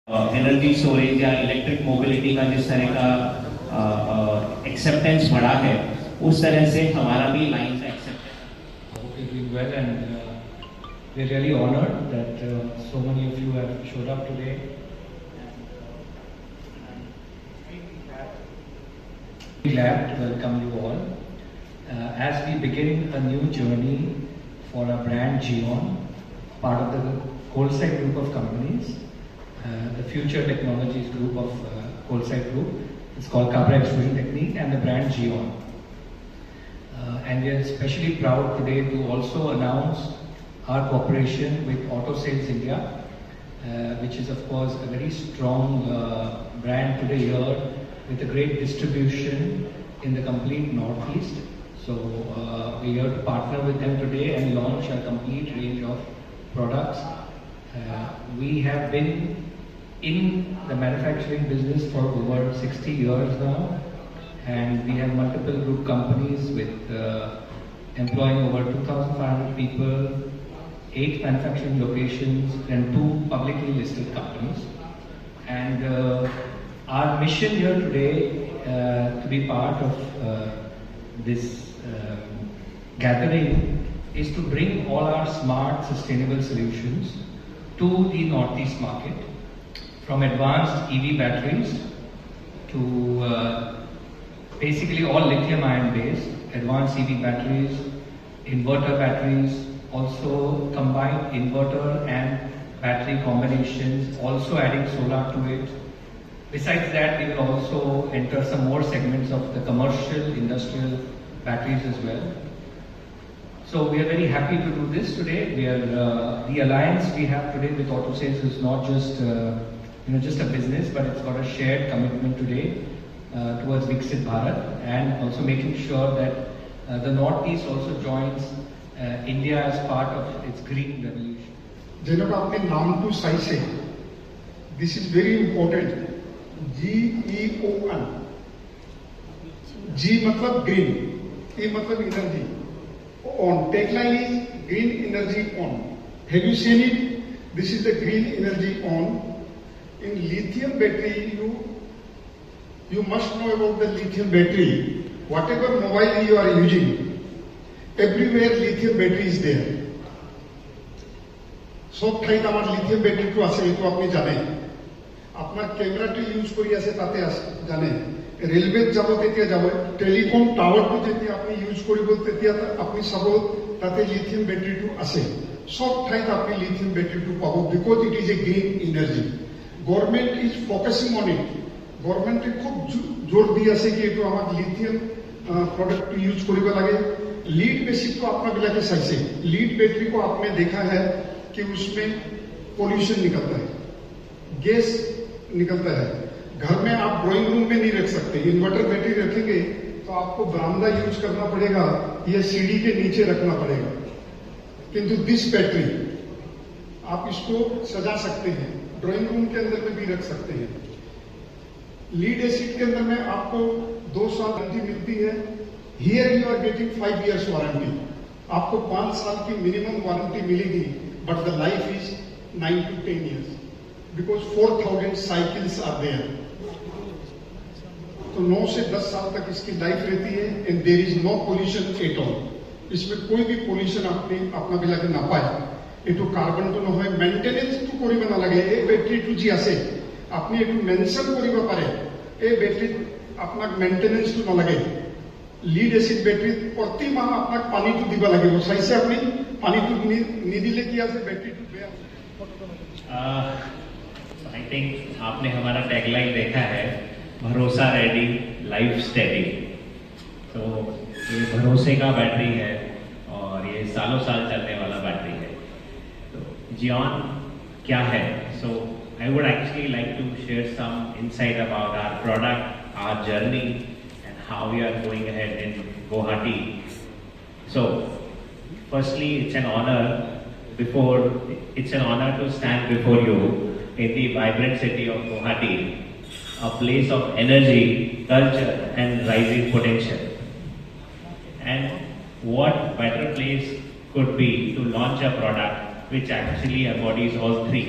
Energy storage या electric mobility का जिस तरह का एक्सेप्टेंस बढ़ा है, उस तरह से हमारा भी लाइन का acceptance. I hope you're doing well, and we're really honored that so many of you have showed up today. We're glad to welcome you all as we begin a new journey for our brand Geon, part of the Colside group of companies. The Future Technologies group of Colside Group. It's called Cabra Extrusion Technique and the brand Geon. And we are especially proud today to also announce our cooperation with Auto Sales India, which is of course a very strong brand today here with a great distribution in the complete Northeast. So we are here to partner with them today and launch a complete range of products. We have been in the manufacturing business for over 60 years now, and we have multiple group companies with employing over 2,500 people, 8 manufacturing locations and 2 publicly listed companies. And our mission here today to be part of this gathering is to bring all our smart sustainable solutions to the Northeast market, from advanced EV batteries to basically all lithium ion based, advanced EV batteries, inverter batteries, also combined inverter and battery combinations, also adding solar to it. Besides that, we will also enter some more segments of the commercial, industrial batteries as well. So we are very happy to do this today. We are the alliance we have today with Auto Sales is not just just a business, but it's got a shared commitment today towards Viksit Bharat, and also making sure that the Northeast also joins India as part of its green revolution. जनों का अपने नाम to size है, this is very important. GEON. G मतलब green, E मतलब energy. On tagline is green energy on. Have you seen it? This is the green energy on. In lithium battery, you must know about the lithium battery. Whatever mobile you are using, everywhere lithium battery is there. সব ঠাইত আমার lithium ব্যাটারিটো আছে, এইটো আপনি জানে. আপনার ক্যামেরাটো use কৰি আছে তাতে জানে. ৰেলৱেত যাব তেতিয়া যাব, টেলিকম টাৱাৰটো যেতিয়া আপুনি ইউজ কৰিব তেতিয়া আপুনি চাব তাতে লিথিয়াম ব্যাটারিটো আছে. সব ঠাইত আপনি লিথিয়াম ব্যাটারিটো পাব, because it is a green energy. Government is focusing on it. গভর্নমেন্টে খুব জোর দি আছে কি এইটো আমাক লিথিয়াম प्रोडक्ट यूज करने लगे. लीड बेसिक को अपना बिला चाहसे. लीड बैटरी को आपने देखा है कि उसमें पोल्यूशन निकलता है, गैस निकलता है. घर में आप ड्राइंग रूम में नहीं रख सकते. इन्वर्टर बैटरी रखेंगे तो आपको बरामदा यूज करना पड़ेगा या सीढ़ी के नीचे रखना पड़ेगा. किंतु दिस बैटरी आप इसको सजा सकते हैं, ड्राइंग रूम के अंदर में भी रख सकते हैं. लीड एसिड के अंदर में आपको 2 साल वारंटी मिलती है. Here you are getting 5 years warranty. आपको 5 साल की मिनिमम वारंटी मिलेगी, but the life is 9 to 10 years because 4000 cycles are there. तो 9 से 10 साल तक इसकी लाइफ रहती है. And there is no pollution at all. इसमें कोई भी पोल्यूशन आपने अपना बिला के ना पाए. एटू कार्बन तो नहय, मेंटेनेंस तो करिब ना लगे. ए बैटरी टू जी आसे আপনি একটু মেনশন করিব পারে এই ব্যাটারি আপনার মেইনটেনেন্স তো না লাগে. লিড এসিড ব্যাটারি প্রতি মাহ আপনার পানি তো দিবা লাগিব. চাইছে আপনি পানি তো নিদিলে কি আছে ব্যাটারি তো বেয়া. आई थिंक आपने हमारा टैगलाइन देखा है, भरोसा रेडी लाइफ स्टेडी. तो ये भरोसे का बैटरी है और ये सालों साल चलने वाला बैटरी है. तो जियॉन क्या है? सो I would actually like to share some insight about our product, our journey, and how we are going ahead in Guwahati. So, firstly, it's an honor to stand before you in the vibrant city of Guwahati, a place of energy, culture, and rising potential. And what better place could be to launch a product which actually embodies all three.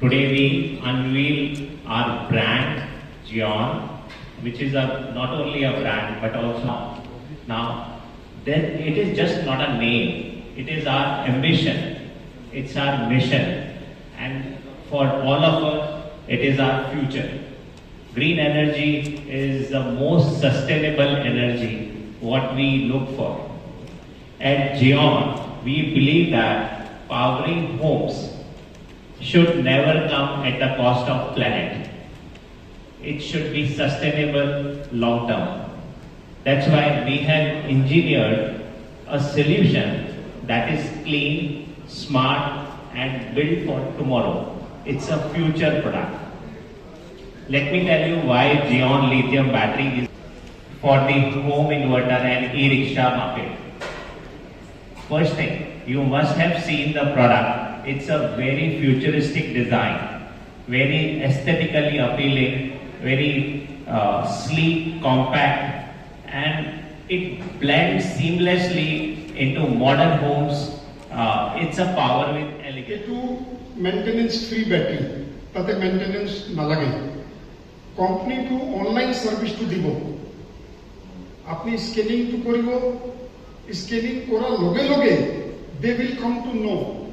Today we unveil our brand Geon, which is not only a brand but also now then it is just not a name. It is our ambition. It's our mission, and for all of us, it is our future. Green energy is the most sustainable energy what we look for. At Geon, we believe that powering homes should never come at the cost of planet. It should be sustainable long term. That's why we have engineered a solution that is clean, smart, and built for tomorrow. It's a future product. Let me tell you why Geon lithium battery is for the home inverter and e-rickshaw market. First thing, you must have seen the product. It's a very futuristic design, very aesthetically appealing, very sleek, compact, and it blends seamlessly into modern homes. It's a power with elegance. Itu maintenance free battery, tate maintenance na lage. Company to online service to dibo. Apni scanning to koribo, scanning kora loge loge, they will come to know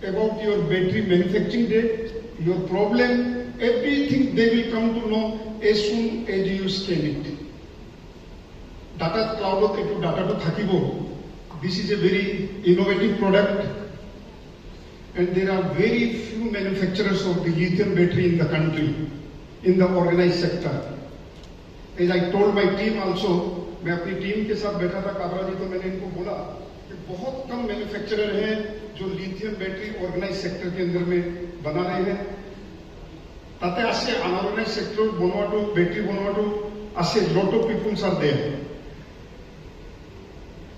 about your battery manufacturing date, your problem, everything they will come to know as soon as you scan it. Data cloud etu data to thakibo. This is a very innovative product, and there are very few manufacturers of the lithium battery in the country, in the organized sector. As I told my team also, मैं अपनी team के साथ बैठा था काबरा जी, तो मैंने इनको बोला कि बहुत कम मैन्युफैक्चरर हैं जो लिथियम बैटरी ऑर्गेनाइज सेक्टर के अंदर में बना रहे हैं. ताते आसे अनऑर्गेनाइज सेक्टर बनवाटो बैटरी बनवाटो आसे lot of peoples are there.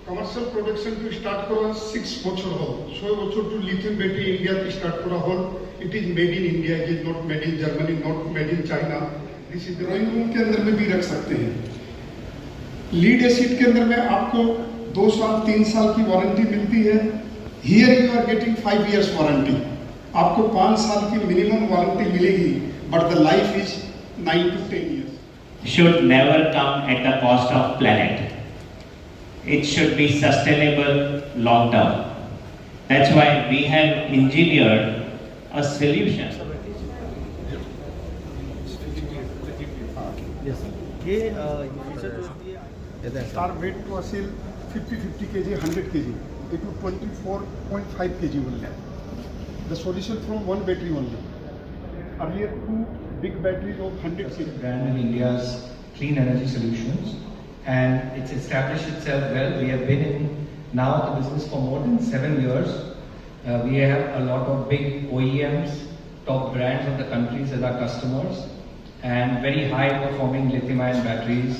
Commercial production to start করা 6 বছর হল, 6 বছর টু লিথিয়াম ব্যাটারি ইন্ডিয়াতে স্টার্ট করা হল. It is made in India, it is not made in Germany, not made in China. This is drawing room के अंदर में भी रख सकते हैं. लीड एसिड के अंदर में आपको 2 साल 3 साल की वारंटी मिलती है. Here you are getting 5 years warranty. आपको 5 साल की मिनिमम वारंटी मिलेगी, but the life is 9 to 10 years. Should never come at the cost of planet. It should be sustainable long term. That's why we have engineered a solution. Our weight to asil 50 kg, 100 kg. It to 24.5 kg only. The solution from one battery only. Earlier 2 big batteries of 100 kg. Brand in India's clean energy solutions, and it's established itself well. We have been in now the business for more than 7 years. We have a lot of big OEMs, top brands of the countries as our customers, and very high performing lithium-ion batteries,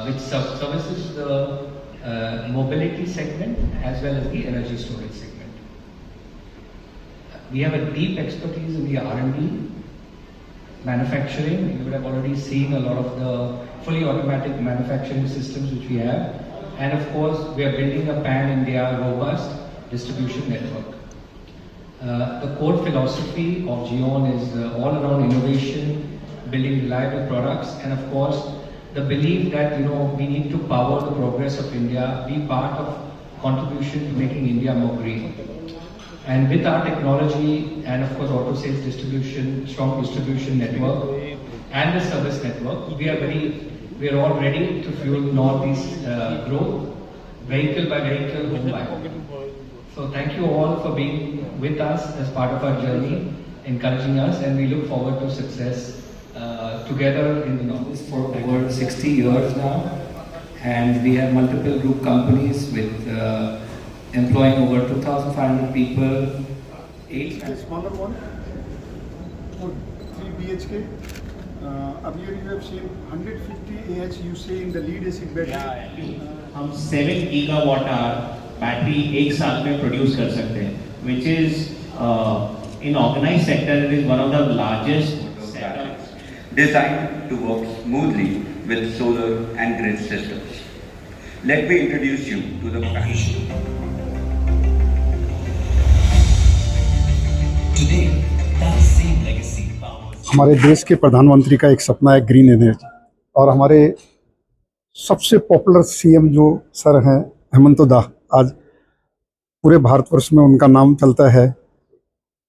which services the mobility segment as well as the energy storage segment. We have a deep expertise in the R&D, manufacturing. You would have already seen a lot of the fully automatic manufacturing systems which we have, and of course we are building a pan-India robust distribution network. The core philosophy of Geon is all around innovation, building reliable products, and of course the belief that we need to power the progress of India, be part of contribution to making India more green. And with our technology and of course auto sales distribution, strong distribution network and the service network, we are all ready to fuel Northeast growth, vehicle by vehicle, home by home. So thank you all for being with us as part of our journey, encouraging us, and we look forward to success together in the Northeast for over 60 years now. And we have multiple group companies with employing over 2,500 people. 8 The smaller one for 3 BHK. Earlier you have seen 150 AH you say in the lead acid battery. हम 7 gigawatt battery एक साल में produce कर सकते हैं, which is in organized sector it is one of the largest designed to work smoothly with solar and grid systems. Let me introduce you to the package. Today, that's हमारे देश के प्रधानमंत्री का एक सपना है ग्रीन एनर्जी, और हमारे सबसे पॉपुलर सीएम जो सर हैं हेमंत दा, आज पूरे भारतवर्ष में उनका नाम चलता है,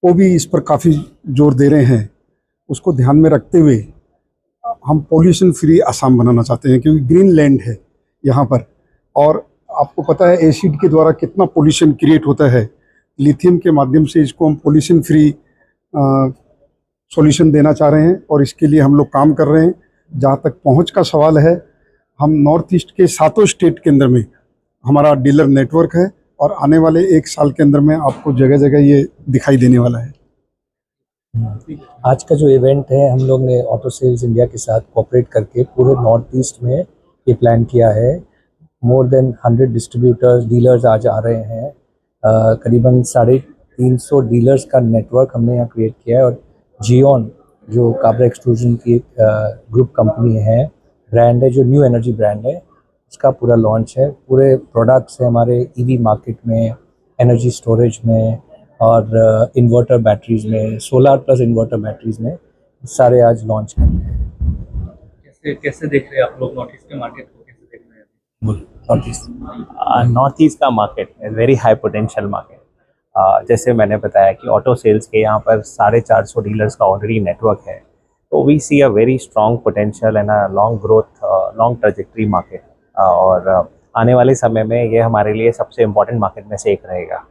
वो भी इस पर काफ़ी जोर दे रहे हैं। उसको ध्यान में रखते हुए हम पोल्यूशन फ्री आसाम बनाना चाहते हैं, क्योंकि ग्रीन लैंड है यहाँ पर, और आपको पता है एसिड के द्वारा कितना पोल्यूशन क्रिएट होता है। लिथियम के माध्यम से इसको हम पोल्यूशन फ्री सॉल्यूशन देना चाह रहे हैं, और इसके लिए हम लोग काम कर रहे हैं। जहाँ तक पहुँच का सवाल है, हम नॉर्थ ईस्ट के 7 स्टेट के अंदर में हमारा डीलर नेटवर्क है, और आने वाले 1 साल के अंदर में आपको जगह जगह ये दिखाई देने वाला है। आज का जो इवेंट है, हम लोग ने ऑटो सेल्स इंडिया के साथ कोऑपरेट करके पूरे नॉर्थ ईस्ट में ये प्लान किया है। मोर देन 100 डिस्ट्रीब्यूटर्स, डीलर्स आज आ रहे हैं। करीबन 350 डीलर्स का नेटवर्क हमने यहाँ क्रिएट किया है। और जियोन जो काबरा एक्सट्रूजन की एक ग्रुप कंपनी है, ब्रांड है, जो न्यू एनर्जी ब्रांड है, उसका पूरा लॉन्च है। पूरे प्रोडक्ट्स है हमारे ईवी मार्केट में, एनर्जी स्टोरेज में, और इन्वर्टर बैटरीज में, सोलर प्लस इन्वर्टर बैटरीज में, सारे आज लॉन्च कर रहे हैं। कैसे देख रहे हैं आप लोग नॉर्थ ईस्ट के मार्केट को, कैसे देख रहे हैं? नॉर्थ ईस्ट का मार्केट है वेरी हाई पोटेंशियल मार्केट। जैसे मैंने बताया कि ऑटो सेल्स के यहाँ पर 450 डीलर्स का ऑलरेडी नेटवर्क है, तो we see a very strong potential and a long growth, long trajectory market. और आने वाले समय में ये हमारे लिए सबसे इम्पोर्टेंट मार्केट में से एक रहेगा।